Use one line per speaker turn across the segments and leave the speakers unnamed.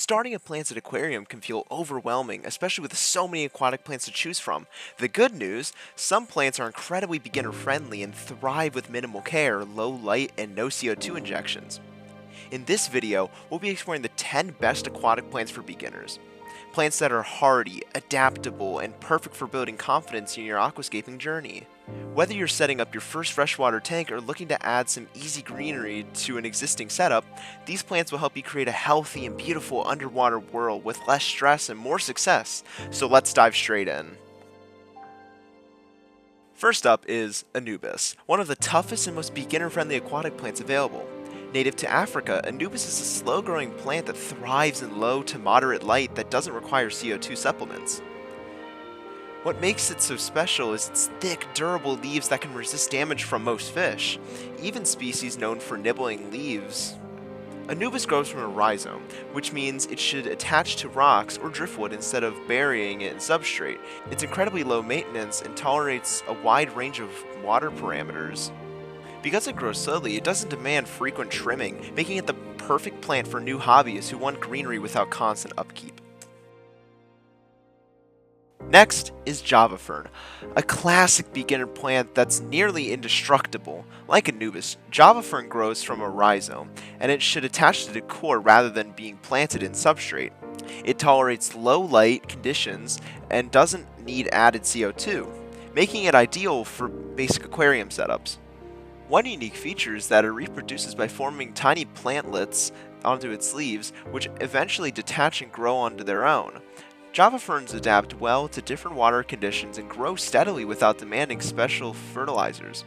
Starting a planted aquarium can feel overwhelming, especially with so many aquatic plants to choose from. The good news, some plants are incredibly beginner friendly and thrive with minimal care, low light, and no CO2 injections. In this video, we'll be exploring the 10 best aquatic plants for beginners. Plants that are hardy, adaptable, and perfect for building confidence in your aquascaping journey. Whether you're setting up your first freshwater tank or looking to add some easy greenery to an existing setup, these plants will help you create a healthy and beautiful underwater world with less stress and more success. So let's dive straight in. First up is Anubias, one of the toughest and most beginner-friendly aquatic plants available. Native to Africa, Anubias is a slow-growing plant that thrives in low to moderate light that doesn't require CO2 supplements. What makes it so special is its thick, durable leaves that can resist damage from most fish, even species known for nibbling leaves. Anubias grows from a rhizome, which means it should attach to rocks or driftwood instead of burying it in substrate. It's incredibly low maintenance and tolerates a wide range of water parameters. Because it grows slowly, it doesn't demand frequent trimming, making it the perfect plant for new hobbyists who want greenery without constant upkeep. Next is Java fern, a classic beginner plant that's nearly indestructible. Like Anubias, Java fern grows from a rhizome, and it should attach to the core rather than being planted in substrate. It tolerates low light conditions and doesn't need added CO2, making it ideal for basic aquarium setups. One unique feature is that it reproduces by forming tiny plantlets onto its leaves, which eventually detach and grow onto their own. Java ferns adapt well to different water conditions and grow steadily without demanding special fertilizers.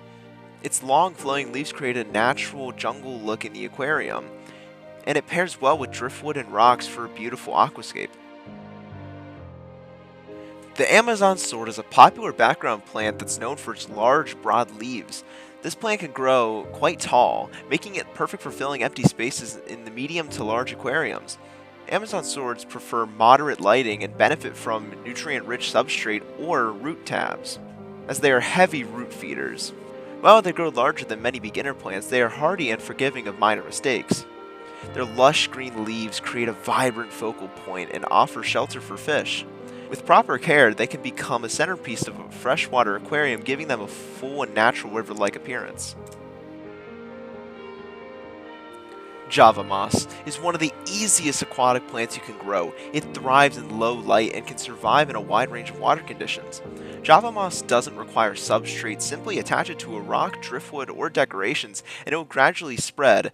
Its long flowing leaves create a natural jungle look in the aquarium, and it pairs well with driftwood and rocks for a beautiful aquascape. The Amazon sword is a popular background plant that's known for its large, broad leaves. This plant can grow quite tall, making it perfect for filling empty spaces in the medium to large aquariums. Amazon swords prefer moderate lighting and benefit from nutrient-rich substrate or root tabs, as they are heavy root feeders. While they grow larger than many beginner plants, they are hardy and forgiving of minor mistakes. Their lush green leaves create a vibrant focal point and offer shelter for fish. With proper care, they can become a centerpiece of a freshwater aquarium, giving them a full and natural river-like appearance. Java moss is one of the easiest aquatic plants you can grow. It thrives in low light and can survive in a wide range of water conditions. Java moss doesn't require substrate, simply attach it to a rock, driftwood, or decorations, and it will gradually spread.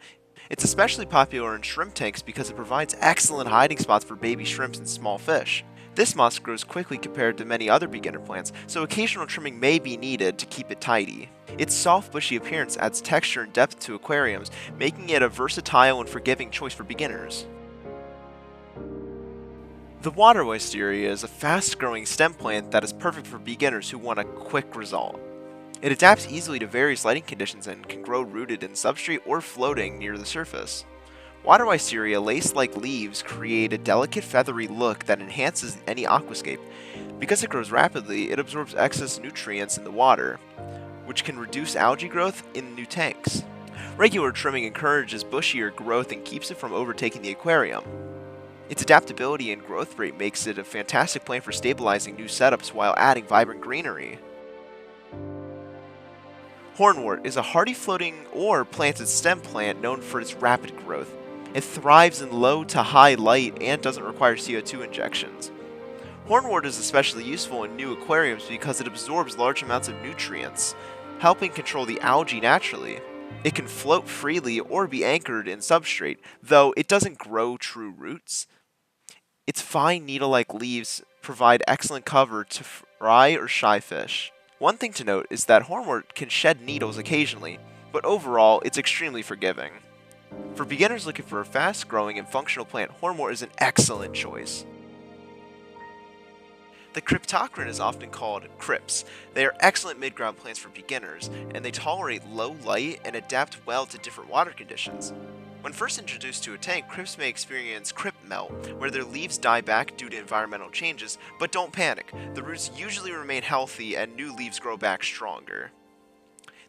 It's especially popular in shrimp tanks because it provides excellent hiding spots for baby shrimps and small fish. This moss grows quickly compared to many other beginner plants, so occasional trimming may be needed to keep it tidy. Its soft, bushy appearance adds texture and depth to aquariums, making it a versatile and forgiving choice for beginners. The water wisteria is a fast-growing stem plant that is perfect for beginners who want a quick result. It adapts easily to various lighting conditions and can grow rooted in substrate or floating near the surface. Water wisteria lace-like leaves create a delicate feathery look that enhances any aquascape. Because it grows rapidly, it absorbs excess nutrients in the water, which can reduce algae growth in new tanks. Regular trimming encourages bushier growth and keeps it from overtaking the aquarium. Its adaptability and growth rate makes it a fantastic plant for stabilizing new setups while adding vibrant greenery. Hornwort is a hardy floating or planted stem plant known for its rapid growth. It thrives in low to high light and doesn't require CO2 injections. Hornwort is especially useful in new aquariums because it absorbs large amounts of nutrients, helping control the algae naturally. It can float freely or be anchored in substrate, though it doesn't grow true roots. Its fine needle-like leaves provide excellent cover to fry or shy fish. One thing to note is that hornwort can shed needles occasionally, but overall it's extremely forgiving. For beginners looking for a fast-growing and functional plant, hornwort is an excellent choice. The Cryptocoryne is often called crypts. They are excellent mid-ground plants for beginners, and they tolerate low light and adapt well to different water conditions. When first introduced to a tank, crypts may experience crypt melt, where their leaves die back due to environmental changes, but don't panic. The roots usually remain healthy and new leaves grow back stronger.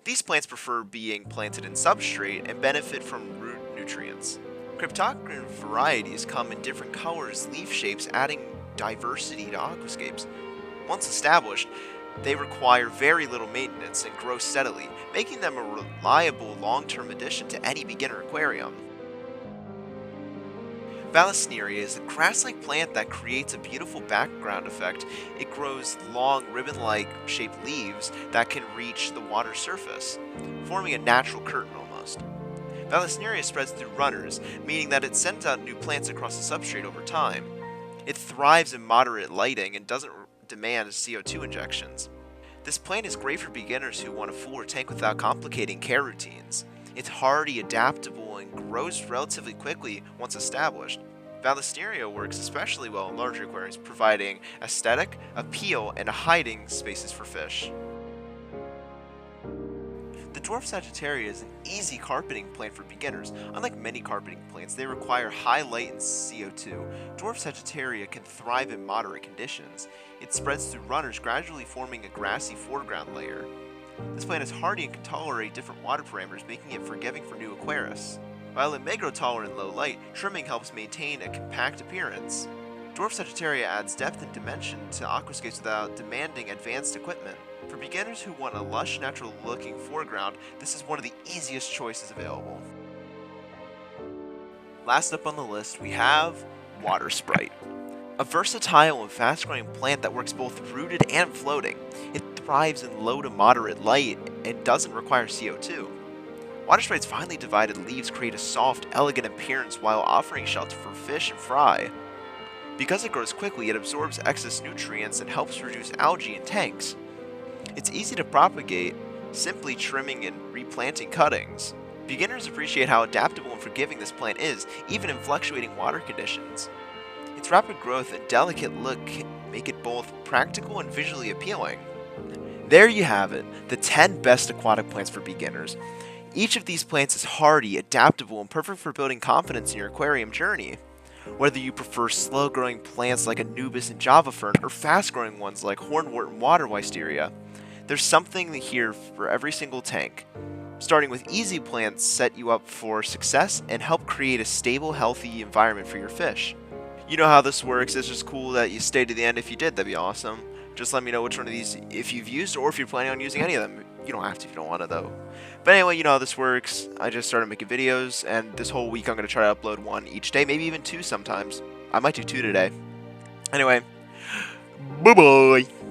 These plants prefer being planted in substrate and benefit from root nutrients. Cryptocoryne varieties come in different colors, leaf shapes, adding diversity to aquascapes. Once established, they require very little maintenance and grow steadily, making them a reliable long-term addition to any beginner aquarium. Vallisneria is a grass-like plant that creates a beautiful background effect. It grows long, ribbon-like shaped leaves that can reach the water surface, forming a natural curtain almost. Vallisneria spreads through runners, meaning that it sends out new plants across the substrate over time. It thrives in moderate lighting and doesn't demand CO2 injections. This plant is great for beginners who want a fuller tank without complicating care routines. It's hardy, adaptable, and grows relatively quickly once established. Vallisneria works especially well in larger aquariums, providing aesthetic, appeal, and hiding spaces for fish. The dwarf sagittaria is an easy carpeting plant for beginners. Unlike many carpeting plants, they require high light and CO2. Dwarf sagittaria can thrive in moderate conditions. It spreads through runners, gradually forming a grassy foreground layer. This plant is hardy and can tolerate different water parameters, making it forgiving for new aquarists. While it may grow taller in low light, trimming helps maintain a compact appearance. Dwarf sagittaria adds depth and dimension to aquascapes without demanding advanced equipment. For beginners who want a lush, natural-looking foreground, this is one of the easiest choices available. Last up on the list, we have water sprite. A versatile and fast-growing plant that works both rooted and floating. It thrives in low to moderate light and doesn't require CO2. Water sprite's finely divided leaves create a soft, elegant appearance while offering shelter for fish and fry. Because it grows quickly, it absorbs excess nutrients and helps reduce algae in tanks. It's easy to propagate, simply trimming and replanting cuttings. Beginners appreciate how adaptable and forgiving this plant is, even in fluctuating water conditions. Its rapid growth and delicate look make it both practical and visually appealing. There you have it, the 10 best aquatic plants for beginners. Each of these plants is hardy, adaptable, and perfect for building confidence in your aquarium journey. Whether you prefer slow-growing plants like Anubias and Java fern, or fast-growing ones like Hornwort and water wisteria, there's something here for every single tank. Starting with easy plants set you up for success and help create a stable, healthy environment for your fish. You know how this works. It's just cool that you stayed to the end. If you did, that'd be awesome. Just let me know which one of these, if you've used or if you're planning on using any of them. You don't have to if you don't want to, though. But anyway, you know how this works. I just started making videos, and this whole week I'm going to try to upload one each day, maybe even two sometimes. I might do two today. Anyway, bye-bye.